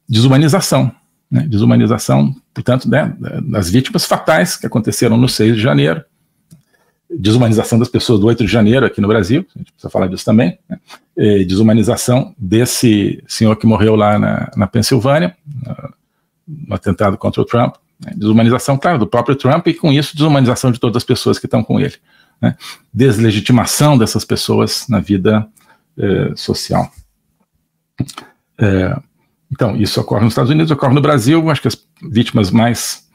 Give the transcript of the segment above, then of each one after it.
desumanização, né? Desumanização, portanto, né, das vítimas fatais que aconteceram no 6 de janeiro, desumanização das pessoas do 8 de janeiro aqui no Brasil, a gente precisa falar disso também, né? Desumanização desse senhor que morreu lá na Pensilvânia, no atentado contra o Trump, né? Desumanização, claro, do próprio Trump e, com isso, desumanização de todas as pessoas que estão com ele, né? Deslegitimação dessas pessoas na vida social. Então, isso ocorre nos Estados Unidos, ocorre no Brasil. Acho que as vítimas mais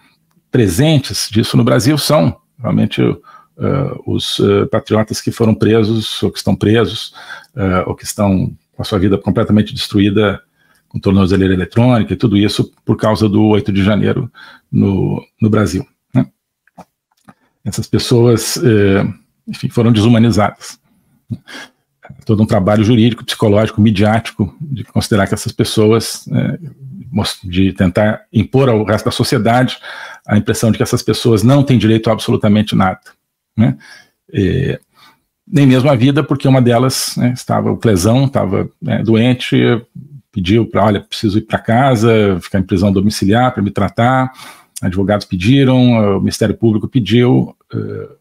presentes disso no Brasil são realmente os patriotas que foram presos, ou que estão presos, ou que estão com a sua vida completamente destruída com tornozeleira eletrônica e tudo isso por causa do 8 de janeiro no Brasil, né? Essas pessoas, enfim, foram desumanizadas. Todo um trabalho jurídico, psicológico, midiático, de considerar que essas pessoas, de tentar impor ao resto da sociedade a impressão de que essas pessoas não têm direito a absolutamente nada, né? Nem mesmo a vida, porque uma delas, né, o Clesão estava doente, pediu para, olha, preciso ir para casa, ficar em prisão domiciliar para me tratar, advogados pediram, o Ministério Público pediu,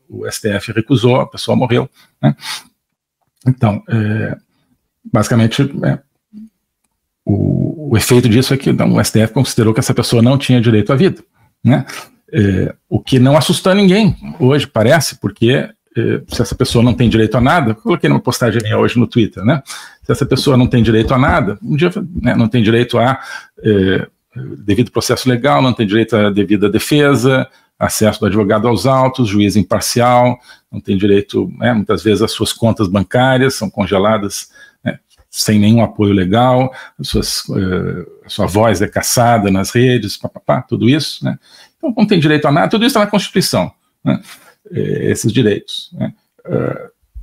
o STF recusou, a pessoa morreu, né? Então, basicamente, o efeito disso é que o STF considerou que essa pessoa não tinha direito à vida, né? O que não assustou ninguém hoje, parece, porque se essa pessoa não tem direito a nada, eu coloquei numa postagem minha hoje no Twitter, né? Se essa pessoa não tem direito a nada, um dia, né, não tem direito a devido processo legal, não tem direito a devida defesa, acesso do advogado aos autos, juiz imparcial, não tem direito, né, muitas vezes as suas contas bancárias são congeladas, né, sem nenhum apoio legal, a sua voz é caçada nas redes, tudo isso, né? Então não tem direito a nada, tudo isso está na Constituição, né? Esses direitos, né?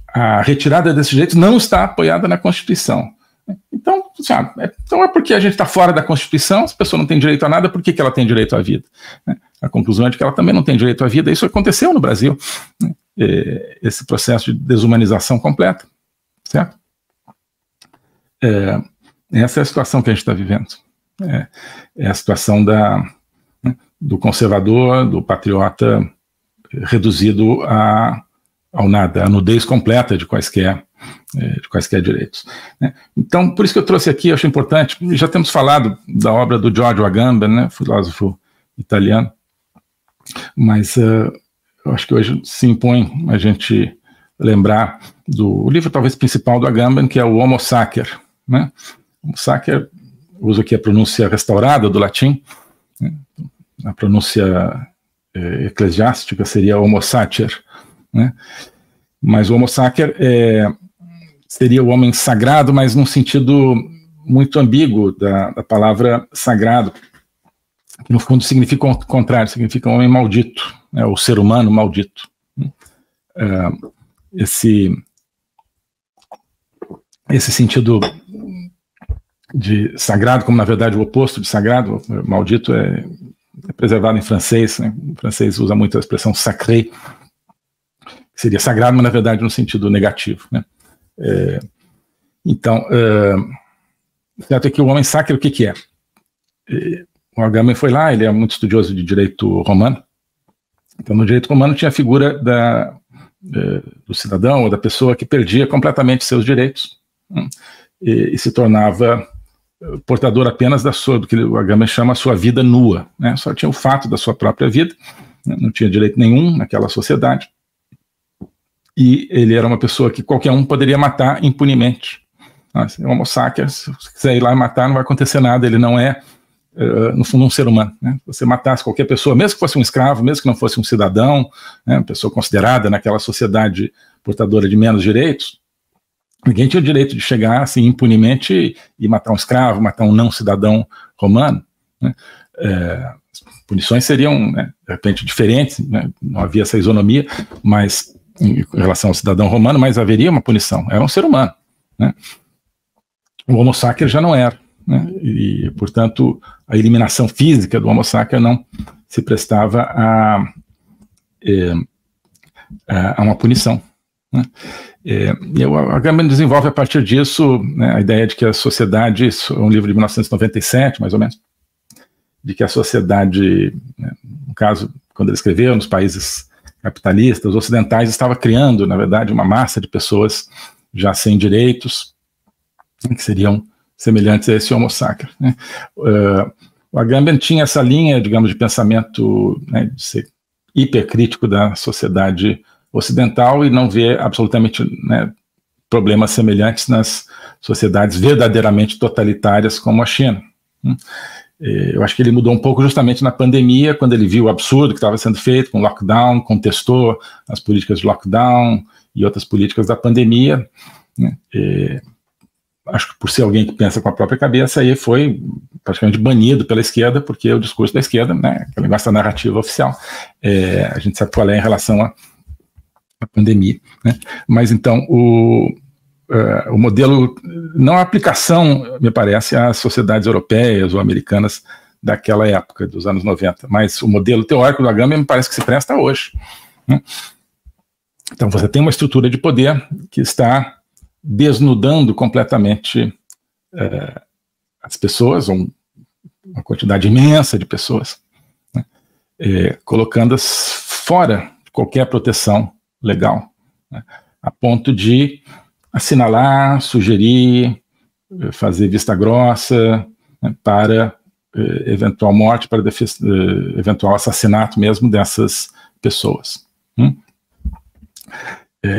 A retirada desses direitos não está apoiada na Constituição. Então, então é porque a gente está fora da Constituição, se a pessoa não tem direito a nada, por que ela tem direito à vida? A conclusão é de que ela também não tem direito à vida. Isso aconteceu no Brasil, né? Esse processo de desumanização completa, certo? Essa é a situação que a gente está vivendo. É a situação do conservador, do patriota reduzido ao nada, a nudez completa de quaisquer direitos, né? Então, por isso que eu trouxe aqui, eu acho importante, já temos falado da obra do Giorgio Agamben, né, filósofo italiano, mas eu acho que hoje se impõe a gente lembrar do livro talvez principal do Agamben, que é o Homo Sacer, né? Homo Sacer, uso aqui a pronúncia restaurada do latim, né? A pronúncia eclesiástica seria Homo Sacer, né? Mas o Homo Sacer seria o homem sagrado, mas num sentido muito ambíguo da palavra sagrado, que no fundo significa o contrário, significa um homem maldito, né, o ser humano maldito. Esse sentido de sagrado, como na verdade o oposto de sagrado, maldito é preservado em francês, né? O francês usa muito a expressão sacré, que seria sagrado, mas na verdade no sentido negativo, né? Então, certo é que o homem sacro, o que é? O Agamben foi lá, ele é muito estudioso de direito romano. Então, no direito romano tinha a figura do cidadão ou da pessoa que perdia completamente seus direitos, né? E se tornava portador apenas do que o Agamben chama a sua vida nua, né? Só tinha o fato da sua própria vida, né? Não tinha direito nenhum naquela sociedade. E ele era uma pessoa que qualquer um poderia matar impunemente. É um Homo Sacer, se você quiser ir lá e matar, não vai acontecer nada, ele não é, no fundo, um ser humano, né? Se você matasse qualquer pessoa, mesmo que fosse um escravo, mesmo que não fosse um cidadão, né, uma pessoa considerada naquela sociedade portadora de menos direitos, ninguém tinha o direito de chegar assim impunemente e matar um escravo, matar um não cidadão romano, né? As punições seriam, né, de repente diferentes, né? Não havia essa isonomia, mas em relação ao cidadão romano, mas haveria uma punição, era um ser humano, né? O Homo Sacer já não era, né? E, portanto, a eliminação física do Homo Sacer não se prestava a uma punição, né? E o Agamben desenvolve a partir disso, né, a ideia de que a sociedade, isso é um livro de 1997, mais ou menos, de que a sociedade, né, no caso, quando ele escreveu, nos países capitalistas, ocidentais, estava criando, na verdade, uma massa de pessoas já sem direitos, que seriam semelhantes a esse Homo sacer, né? O Agamben tinha essa linha, digamos, de pensamento, né, de ser hipercrítico da sociedade ocidental e não vê absolutamente, né, problemas semelhantes nas sociedades verdadeiramente totalitárias como a China. Eu acho que ele mudou um pouco justamente na pandemia, quando ele viu o absurdo que estava sendo feito com o lockdown, contestou as políticas de lockdown e outras políticas da pandemia, né? Acho que por ser alguém que pensa com a própria cabeça, aí foi praticamente banido pela esquerda, porque o discurso da esquerda, né, aquele negócio da narrativa oficial, a gente sabe qual é em relação à pandemia, né? Mas então o modelo, não a aplicação, me parece, às sociedades europeias ou americanas daquela época, dos anos 90, mas o modelo teórico do Agamben me parece que se presta hoje, né? Então você tem uma estrutura de poder que está desnudando completamente as pessoas, uma quantidade imensa de pessoas, né, colocando-as fora de qualquer proteção legal, né, a ponto de assinalar, sugerir, fazer vista grossa, né, para eventual morte, para eventual assassinato mesmo dessas pessoas.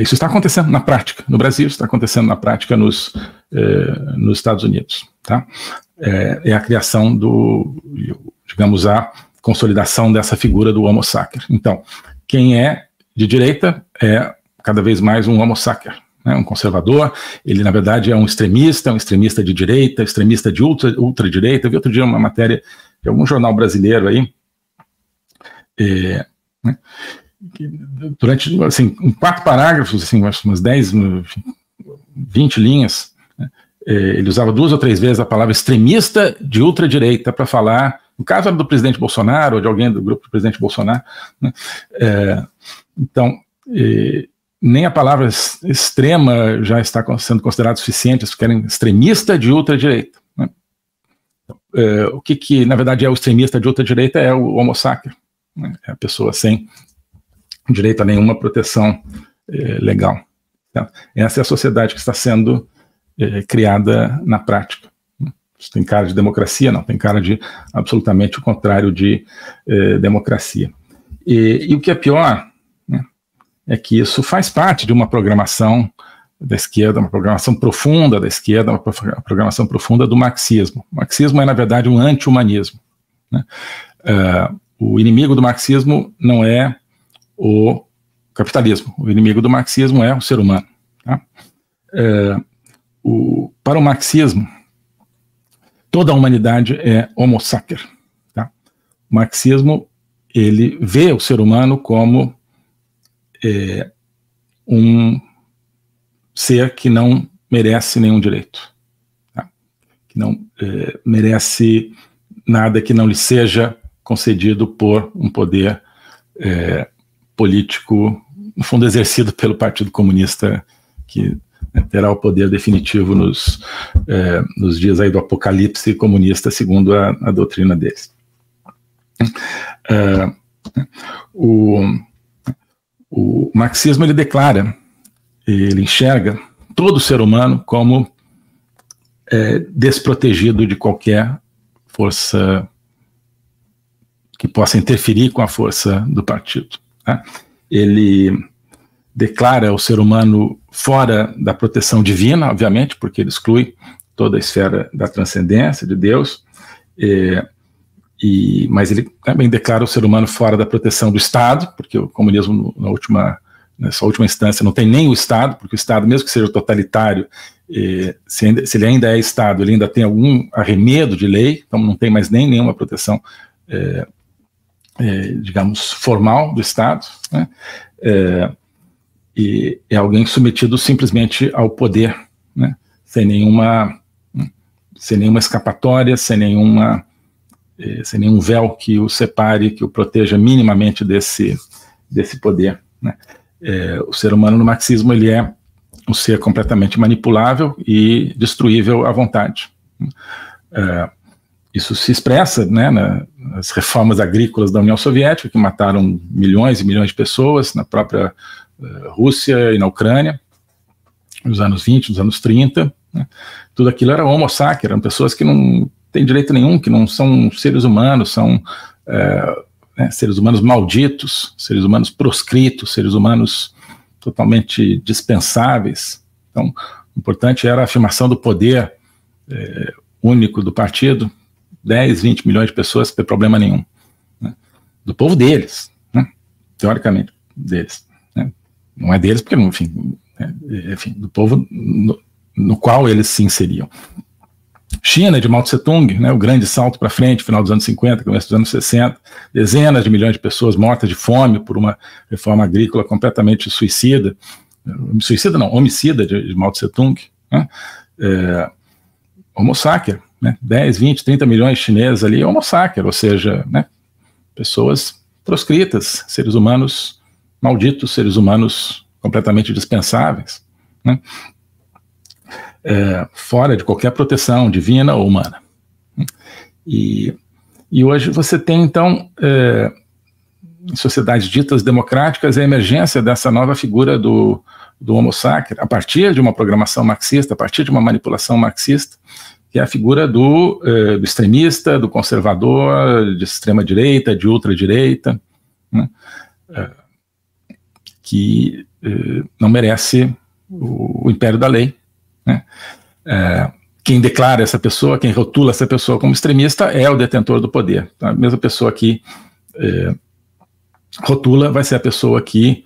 Isso está acontecendo na prática, no Brasil, está acontecendo na prática nos Estados Unidos. Tá? É a criação digamos, a consolidação dessa figura do Homo sacer. Então, quem é de direita é cada vez mais um Homo sacer, né? Um conservador. Ele, na verdade, é um extremista de direita, extremista de ultradireita. Eu vi outro dia uma matéria de algum jornal brasileiro aí, né? Durante, assim, em 4 parágrafos, assim, umas 10, 20 linhas, né, ele usava 2 ou 3 vezes a palavra extremista de ultradireita para falar, no caso era do presidente Bolsonaro ou de alguém do grupo do presidente Bolsonaro, né? Então, nem a palavra extrema já está sendo considerada suficiente, eles querem extremista de ultradireita, né? O que na verdade é o extremista de ultradireita? É o Homo sacer, né? É a pessoa sem direito a nenhuma proteção legal. Então, essa é a sociedade que está sendo criada na prática. Isso tem cara de democracia? Não, tem cara de absolutamente o contrário de democracia. E o que é pior, né, é que isso faz parte de uma programação da esquerda, uma programação profunda da esquerda, uma programação profunda do marxismo. O marxismo é, na verdade, um anti-humanismo, né? O inimigo do marxismo não é o capitalismo. O inimigo do marxismo é o ser humano. Tá? Para o marxismo, toda a humanidade é Homo sacer. Tá? O marxismo, ele vê o ser humano como um ser que não merece nenhum direito. Tá? Que não merece nada que não lhe seja concedido por um poder político, no fundo exercido pelo Partido Comunista, que, né, terá o poder definitivo nos dias aí do apocalipse comunista, segundo a doutrina deles. O marxismo, ele declara, ele enxerga todo ser humano como desprotegido de qualquer força que possa interferir com a força do partido. Tá? Ele declara o ser humano fora da proteção divina, obviamente, porque ele exclui toda a esfera da transcendência de Deus, mas ele também declara o ser humano fora da proteção do Estado, porque o comunismo, nessa última instância, não tem nem o Estado, porque o Estado, mesmo que seja totalitário, se ele ainda é Estado, ele ainda tem algum arremedo de lei, então não tem mais nenhuma proteção digamos, formal do Estado, né? E é alguém submetido simplesmente ao poder, né? sem nenhuma escapatória, sem nenhum véu que o separe, que o proteja minimamente desse poder, né? O ser humano no marxismo, ele é um ser completamente manipulável e destruível à vontade. Isso se expressa, né, nas reformas agrícolas da União Soviética, que mataram milhões e milhões de pessoas, na própria Rússia e na Ucrânia, nos anos 20, nos anos 30. Né? Tudo aquilo era homo sacer, eram pessoas que não têm direito nenhum, que não são seres humanos, são seres humanos malditos, seres humanos proscritos, seres humanos totalmente dispensáveis. Então, o importante era a afirmação do poder único do partido, 10, 20 milhões de pessoas, sem ter problema nenhum. Né? Do povo deles, né? Teoricamente deles. Né? Não é deles porque, enfim, do povo no qual eles se inseriam. China, de Mao Tse-tung, né, o grande salto para frente, final dos anos 50, começo dos anos 60, dezenas de milhões de pessoas mortas de fome por uma reforma agrícola completamente suicida, homicida de Mao Tse-tung, né, homo sacer, né, 10, 20, 30 milhões de chineses ali, homo sacer, ou seja, né, pessoas proscritas, seres humanos malditos, seres humanos completamente dispensáveis, né, fora de qualquer proteção divina ou humana. E hoje você tem, então, em sociedades ditas democráticas, a emergência dessa nova figura do homo sacer, a partir de uma programação marxista, a partir de uma manipulação marxista, que é a figura do extremista, do conservador, de extrema-direita, de ultradireita, né, que não merece o império da lei. Né? Quem declara essa pessoa, quem rotula essa pessoa como extremista é o detentor do poder. Então, a mesma pessoa que rotula vai ser a pessoa que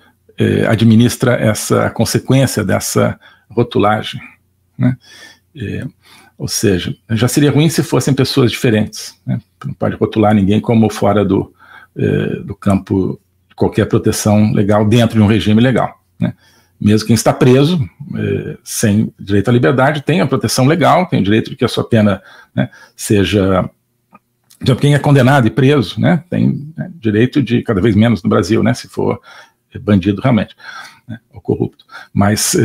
administra essa consequência dessa rotulagem. Né? Ou seja, já seria ruim se fossem pessoas diferentes. Né? Não pode rotular ninguém como fora do campo de qualquer proteção legal dentro de um regime legal. Né? Mesmo quem está preso, sem direito à liberdade, tem a proteção legal, tem o direito de que a sua pena, né, seja... Quem é condenado e preso, né, tem, né, direito de, cada vez menos no Brasil, né, se for bandido realmente, né, ou corrupto. Mas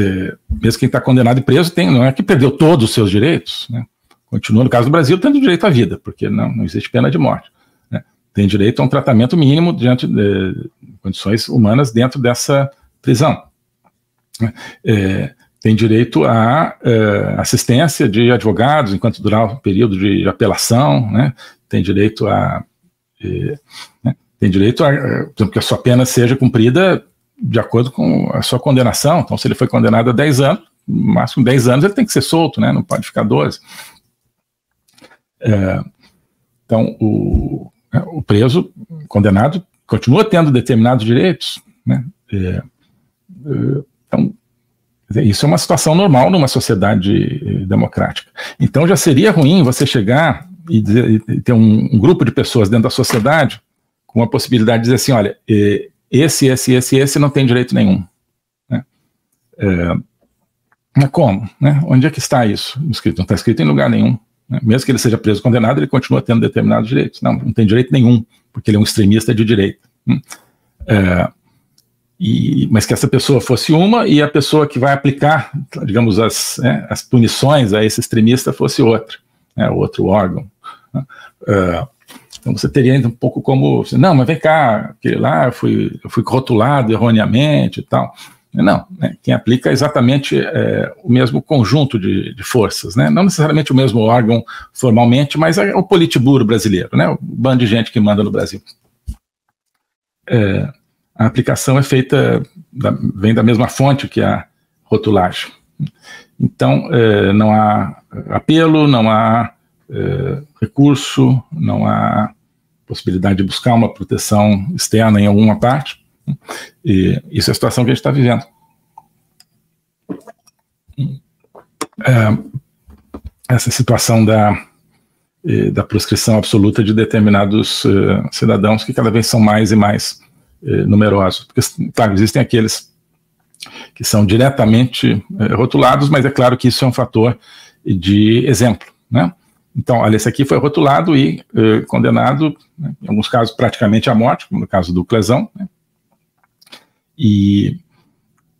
mesmo quem está condenado e preso, não é que perdeu todos os seus direitos, né, continua, no caso do Brasil, tendo direito à vida, porque não existe pena de morte. Né, tem direito a um tratamento mínimo diante de condições humanas dentro dessa prisão. Tem direito à assistência de advogados enquanto durar o período de apelação, né? Tem direito tem direito que a sua pena seja cumprida de acordo com a sua condenação. Então, se ele foi condenado a 10 anos, no máximo 10 anos ele tem que ser solto, né? Não pode ficar 12. Então, o preso, condenado, continua tendo determinados direitos, né? Então, isso é uma situação normal numa sociedade democrática. Então já seria ruim você chegar e ter um grupo de pessoas dentro da sociedade com a possibilidade de dizer assim, olha, esse não tem direito nenhum. Né? Mas como? Né? Onde é que está isso escrito? Não está escrito em lugar nenhum. Né? Mesmo que ele seja preso condenado, ele continua tendo determinados direitos. Não tem direito nenhum, porque ele é um extremista de direita. Mas que essa pessoa fosse uma e a pessoa que vai aplicar, digamos, as punições a esse extremista fosse outra, né, outro órgão. Né? Então você teria um pouco como, não, mas vem cá, aquele lá eu fui rotulado erroneamente e tal. Não, né, quem aplica é exatamente o mesmo conjunto de forças, né? Não necessariamente o mesmo órgão formalmente, mas é o Politburo brasileiro, né? O bando de gente que manda no Brasil. A aplicação é feita, vem da mesma fonte que a rotulagem. Então, não há apelo, não há recurso, não há possibilidade de buscar uma proteção externa em alguma parte. E isso é a situação que a gente está vivendo. Essa situação da proscrição absoluta de determinados cidadãos que cada vez são mais e mais numerosos. Porque, claro, existem aqueles que são diretamente rotulados, mas é claro que isso é um fator de exemplo, né? Então, olha, esse aqui foi rotulado e condenado, né, em alguns casos praticamente à morte, como no caso do Clesão, né? E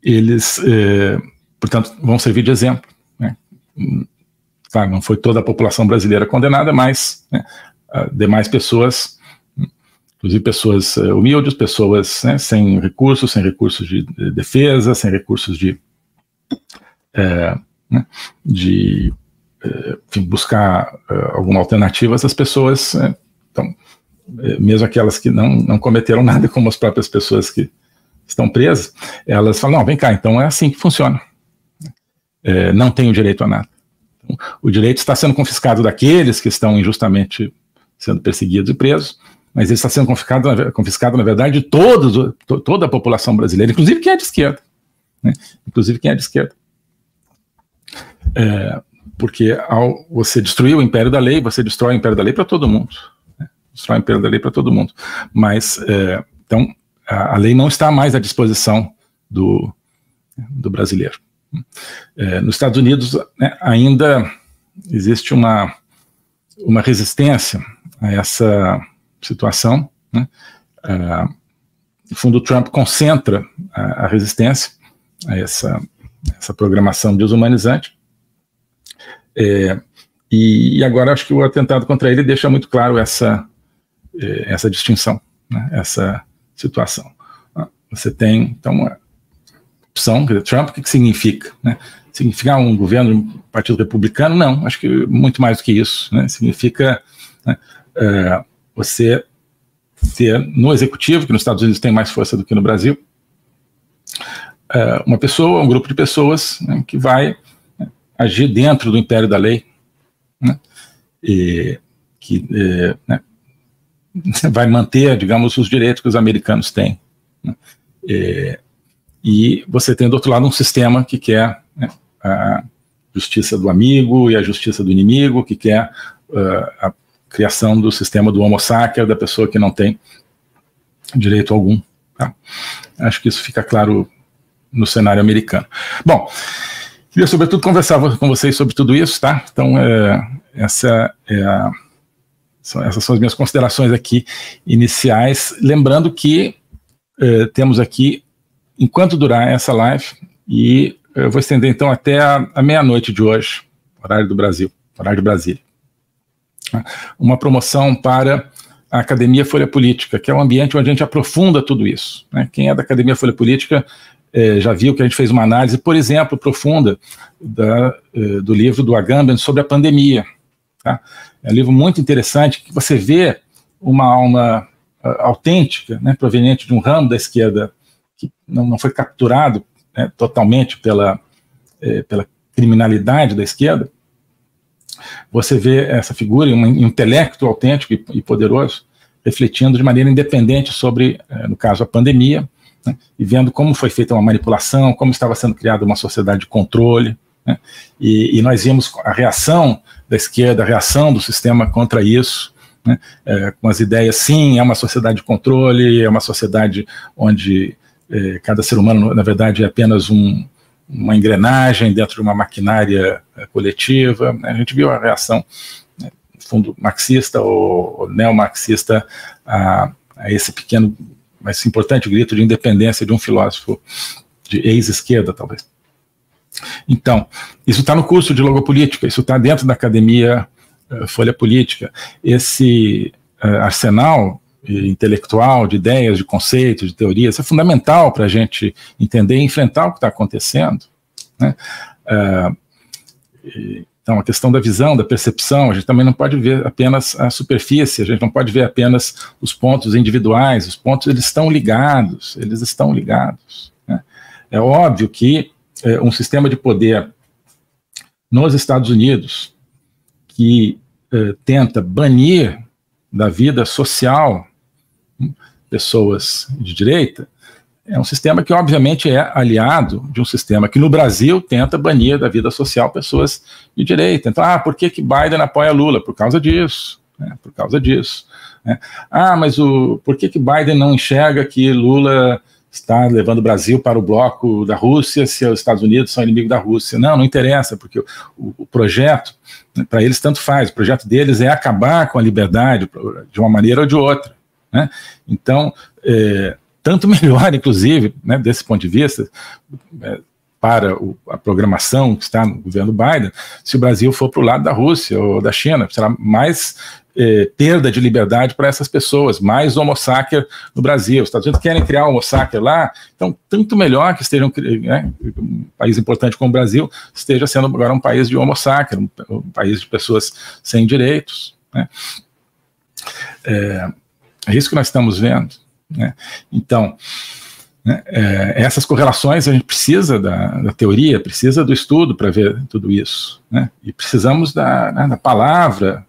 eles portanto, vão servir de exemplo, né? Claro, não foi toda a população brasileira condenada, mas, né, demais pessoas, inclusive pessoas humildes, pessoas, né, sem recursos de defesa, sem recursos né, enfim, buscar alguma alternativa. Essas pessoas, então, mesmo aquelas que não cometeram nada, como as próprias pessoas que estão presas, elas falam, não, vem cá, então é assim que funciona. Não tem o direito a nada. Então, o direito está sendo confiscado daqueles que estão injustamente sendo perseguidos e presos, mas ele está sendo confiscado, na verdade, de toda a população brasileira, inclusive quem é de esquerda. Né? Inclusive quem é de esquerda. Porque ao você destruir o império da lei, você destrói o império da lei para todo mundo. Né? Destrói o império da lei para todo mundo. Mas, então, a lei não está mais à disposição do brasileiro. Nos Estados Unidos, né, ainda existe uma resistência a essa situação, né? No fundo, o Trump concentra a resistência a essa programação desumanizante, e agora acho que o atentado contra ele deixa muito claro essa distinção, né? Essa situação. Você tem, então, uma opção, Trump, o que significa? Né? Significa um governo do Partido Republicano? Não, acho que muito mais do que isso. Né? Significa, né, você ter no executivo, que nos Estados Unidos tem mais força do que no Brasil, uma pessoa, um grupo de pessoas, né, que vai, né, agir dentro do império da lei, né, e que né, vai manter, digamos, os direitos que os americanos têm. Né, e você tem do outro lado um sistema que quer, né, a justiça do amigo e a justiça do inimigo, que quer a criação do sistema do homo sacer, da pessoa que não tem direito algum. Tá? Acho que isso fica claro no cenário americano. Bom, queria sobretudo conversar com vocês sobre tudo isso, tá? Então, essas são as minhas considerações aqui iniciais, lembrando que temos aqui, enquanto durar essa live, e eu vou estender então até a meia-noite de hoje, horário do Brasil, horário de Brasília, uma promoção para a Academia Folha Política, que é um ambiente onde a gente aprofunda tudo isso. Né? Quem é da Academia Folha Política já viu que a gente fez uma análise, por exemplo, profunda do livro do Agamben sobre a pandemia. Tá? É um livro muito interessante, que você vê uma alma autêntica, né, proveniente de um ramo da esquerda que não foi capturado, né, totalmente pela criminalidade da esquerda. Você vê essa figura, um intelecto autêntico e poderoso, refletindo de maneira independente sobre, no caso, a pandemia, né, e vendo como foi feita uma manipulação, como estava sendo criada uma sociedade de controle, né, e nós vimos a reação da esquerda, a reação do sistema contra isso, né, com as ideias, sim, é uma sociedade de controle, é uma sociedade onde cada ser humano, na verdade, é apenas uma engrenagem dentro de uma maquinária coletiva. A gente viu a reação, né, no fundo, marxista ou neomarxista a esse pequeno, mas importante grito de independência de um filósofo de ex-esquerda, talvez. Então, isso está no curso de logopolítica, isso está dentro da Academia Folha Política. Esse arsenal intelectual, de ideias, de conceitos, de teorias, é fundamental para a gente entender e enfrentar o que está acontecendo. Né? Então, a questão da visão, da percepção, a gente também não pode ver apenas a superfície, a gente não pode ver apenas os pontos individuais, os pontos, eles estão ligados, né? É óbvio que um sistema de poder nos Estados Unidos que tenta banir da vida social pessoas de direita, é um sistema que obviamente é aliado de um sistema que no Brasil tenta banir da vida social pessoas de direita. Então, por que Biden apoia Lula? Por causa disso, né? Por causa disso, né? Mas por que Biden não enxerga que Lula está levando o Brasil para o bloco da Rússia se os Estados Unidos são inimigos da Rússia? Não interessa, porque o projeto, né, para eles tanto faz, o projeto deles é acabar com a liberdade de uma maneira ou de outra. Né? Então, tanto melhor, inclusive, né, desse ponto de vista, para a programação que está no governo Biden, se o Brasil for para o lado da Rússia ou da China. Será mais perda de liberdade para essas pessoas, mais homo sacer no Brasil. Os Estados Unidos querem criar homo sacer lá, então tanto melhor que estejam, né, um país importante como o Brasil esteja sendo agora um país de homo sacer, um país de pessoas sem direitos, né? É isso que nós estamos vendo, né? Então, né, essas correlações a gente precisa da teoria, precisa do estudo para ver tudo isso, né? E precisamos da palavra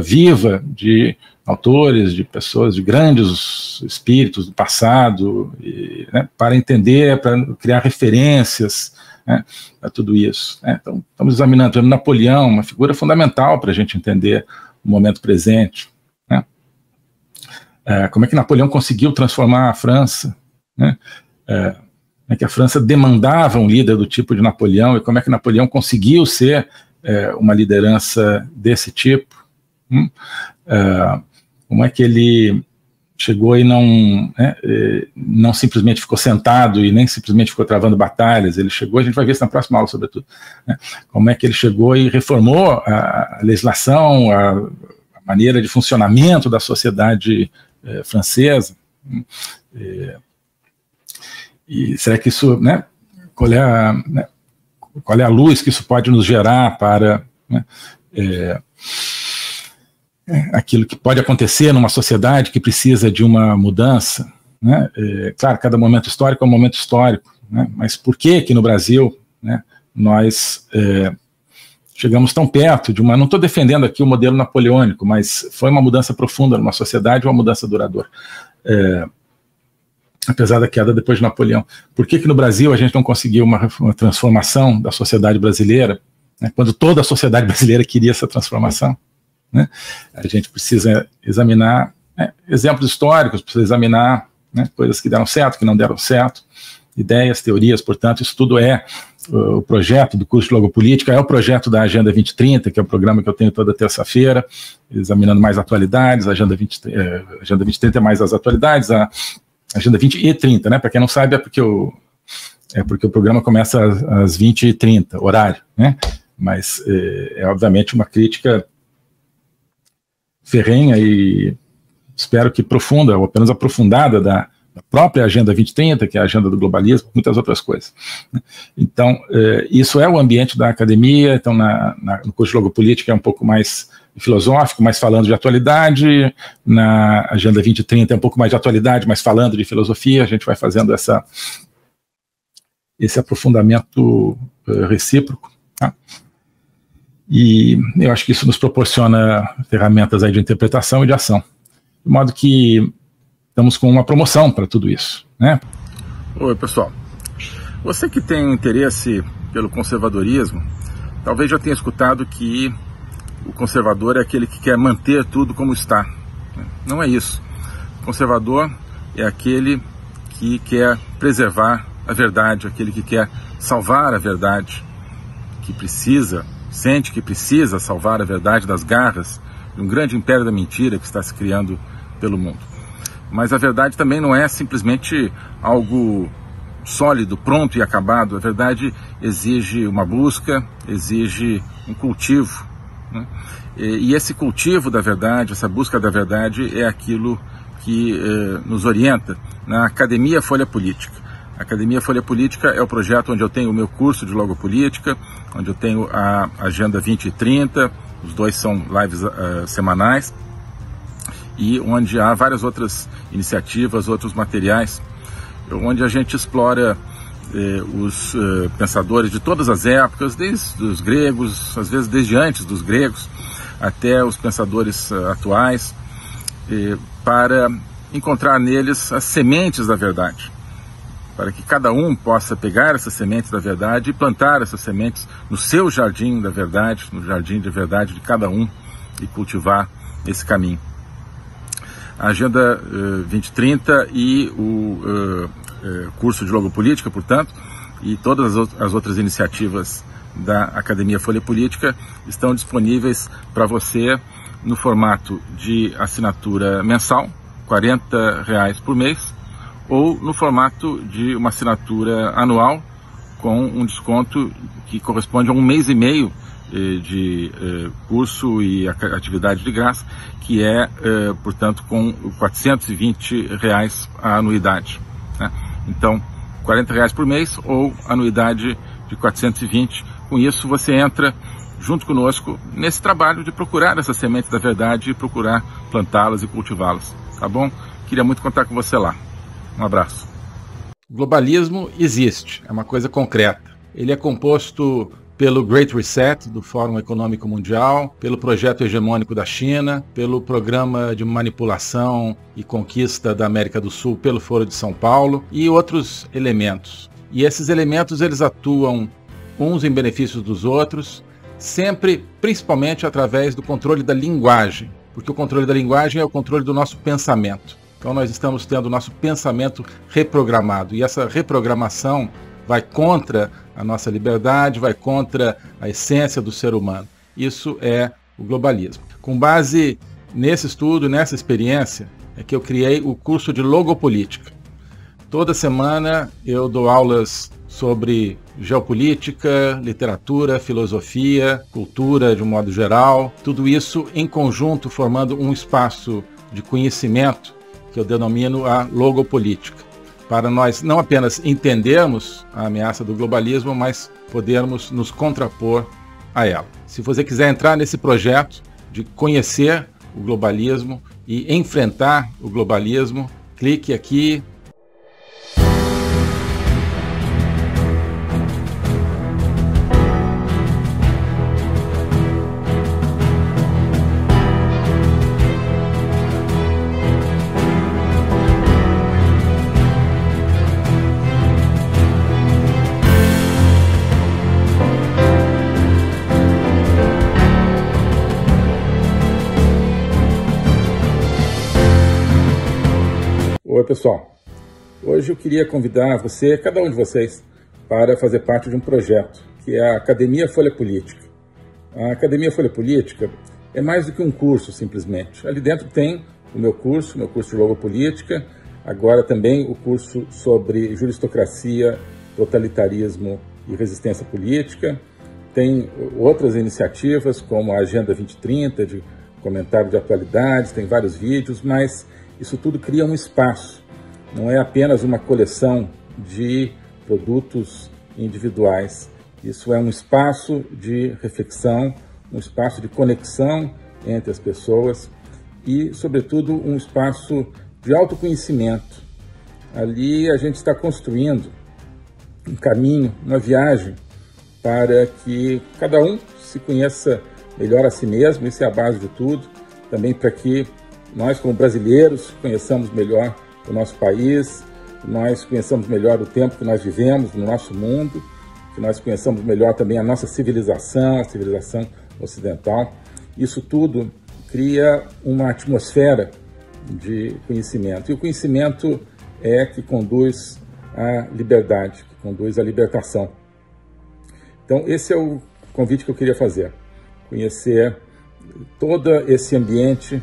viva de autores, de pessoas, de grandes espíritos do passado, né, para entender, para criar referências, né, a tudo isso, né? Então, estamos examinando Napoleão, uma figura fundamental para a gente entender o momento presente, né? Como é que Napoleão conseguiu transformar a França, né? Como é que a França demandava um líder do tipo de Napoleão, e como é que Napoleão conseguiu ser uma liderança desse tipo, como é que ele chegou e não simplesmente ficou sentado e nem simplesmente ficou travando batalhas. Ele chegou, a gente vai ver isso na próxima aula sobretudo, né? Como é que ele chegou e reformou a legislação, a maneira de funcionamento da sociedade francesa, e será que isso, né, qual é a luz que isso pode nos gerar para, né, aquilo que pode acontecer numa sociedade que precisa de uma mudança, né? Claro, cada momento histórico é um momento histórico, né? Mas por que no Brasil, né, nós chegamos tão perto de uma... Não estou defendendo aqui o modelo napoleônico, mas foi uma mudança profunda numa sociedade, uma mudança duradoura. Apesar da queda depois de Napoleão. Por que no Brasil a gente não conseguiu uma transformação da sociedade brasileira, né, quando toda a sociedade brasileira queria essa transformação, né? A gente precisa examinar, né, exemplos históricos, precisa examinar, né, coisas que deram certo, que não deram certo, ideias, teorias. Portanto, isso tudo o projeto do curso de Logopolítica, é o projeto da Agenda 2030, que é o programa que eu tenho toda terça-feira, examinando mais atualidades. A Agenda 2030 é mais as atualidades, a Agenda 20 e 30, né? Para quem não sabe, é porque o programa começa às 20h30, horário, né? Mas obviamente uma crítica ferrenha e espero que profunda, ou apenas aprofundada, da própria Agenda 2030, que é a agenda do globalismo, muitas outras coisas, né? Então, isso é o ambiente da academia. Então, no curso de Logopolítica é um pouco mais filosófico, mas falando de atualidade. Na Agenda 2030 é um pouco mais de atualidade, mas falando de filosofia. A gente vai fazendo esse aprofundamento recíproco, tá? E eu acho que isso nos proporciona ferramentas aí de interpretação e de ação, de modo que estamos com uma promoção para tudo isso, né? Oi, pessoal. Você que tem interesse pelo conservadorismo, talvez já tenha escutado que o conservador é aquele que quer manter tudo como está. Não é isso. O conservador é aquele que quer preservar a verdade, aquele que quer salvar a verdade, sente que precisa salvar a verdade das garras de um grande império da mentira que está se criando pelo mundo. Mas a verdade também não é simplesmente algo sólido, pronto e acabado. A verdade exige uma busca, exige um cultivo, né? E esse cultivo da verdade, essa busca da verdade, é aquilo que nos orienta na Academia Folha Política. A Academia Folha Política é o projeto onde eu tenho o meu curso de Logopolítica, onde eu tenho a Agenda 2030, os dois são lives semanais, e onde há várias outras iniciativas, outros materiais, onde a gente explora os pensadores de todas as épocas, desde os gregos, às vezes desde antes dos gregos, até os pensadores atuais, para encontrar neles as sementes da verdade, para que cada um possa pegar essas sementes da verdade e plantar essas sementes no seu jardim da verdade, no jardim de verdade de cada um, e cultivar esse caminho. A Agenda 2030 e o curso de Logopolítica, portanto, e todas as outras iniciativas da Academia Folha Política estão disponíveis para você no formato de assinatura mensal, R$40 por mês, ou no formato de uma assinatura anual com um desconto que corresponde a 1 mês e meio de curso e atividade de graça, que é, portanto, com R$ 420 a anuidade, né? Então, R$ 40 por mês ou anuidade de 420. Com isso, você entra junto conosco nesse trabalho de procurar essa semente da verdade e procurar plantá-las e cultivá-las, tá bom? Queria muito contar com você lá. Um abraço. O globalismo existe, é uma coisa concreta. Ele é composto pelo Great Reset, do Fórum Econômico Mundial, pelo projeto hegemônico da China, pelo programa de manipulação e conquista da América do Sul pelo Foro de São Paulo e outros elementos. E esses elementos eles atuam uns em benefício dos outros, sempre, principalmente através do controle da linguagem, porque o controle da linguagem é o controle do nosso pensamento. Então nós estamos tendo o nosso pensamento reprogramado, e essa reprogramação vai contra a nossa liberdade, vai contra a essência do ser humano. Isso é o globalismo. Com base nesse estudo, nessa experiência, é que eu criei o curso de Logopolítica. Toda semana eu dou aulas sobre geopolítica, literatura, filosofia, cultura de um modo geral, tudo isso em conjunto formando um espaço de conhecimento que eu denomino a logopolítica, para nós não apenas entendermos a ameaça do globalismo, mas podermos nos contrapor a ela. Se você quiser entrar nesse projeto de conhecer o globalismo e enfrentar o globalismo, clique aqui. Oi pessoal, hoje eu queria convidar você, cada um de vocês, para fazer parte de um projeto, que é a Academia Folha Política. A Academia Folha Política é mais do que um curso, simplesmente. Ali dentro tem o meu curso de Logopolítica, agora também o curso sobre juristocracia, totalitarismo e resistência política. Tem outras iniciativas, como a Agenda 2030, de comentário de atualidades, tem vários vídeos, mas isso tudo cria um espaço, não é apenas uma coleção de produtos individuais. Isso é um espaço de reflexão, um espaço de conexão entre as pessoas e, sobretudo, um espaço de autoconhecimento. Ali a gente está construindo um caminho, uma viagem para que cada um se conheça melhor a si mesmo, isso é a base de tudo, também para que nós, como brasileiros, conheçamos melhor o nosso país, nós conheçamos melhor o tempo que nós vivemos no nosso mundo, que nós conheçamos melhor também a nossa civilização, a civilização ocidental. Isso tudo cria uma atmosfera de conhecimento. E o conhecimento é que conduz à liberdade, que conduz à libertação. Então, esse é o convite que eu queria fazer. Conhecer todo esse ambiente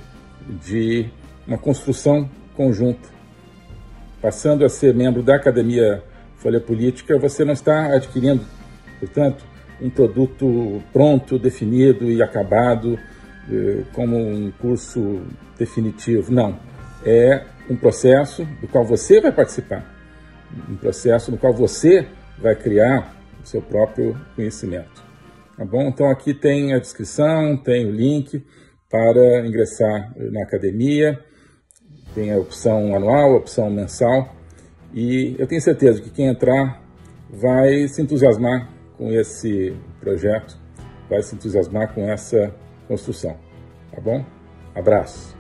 de uma construção conjunta. Passando a ser membro da Academia Folha Política, você não está adquirindo, portanto, um produto pronto, definido e acabado, como um curso definitivo. Não. É um processo do qual você vai participar, um processo no qual você vai criar o seu próprio conhecimento. Tá bom? Então aqui tem a descrição, tem o link para ingressar na academia, tem a opção anual, a opção mensal, e eu tenho certeza que quem entrar vai se entusiasmar com esse projeto, vai se entusiasmar com essa construção, tá bom? Abraço!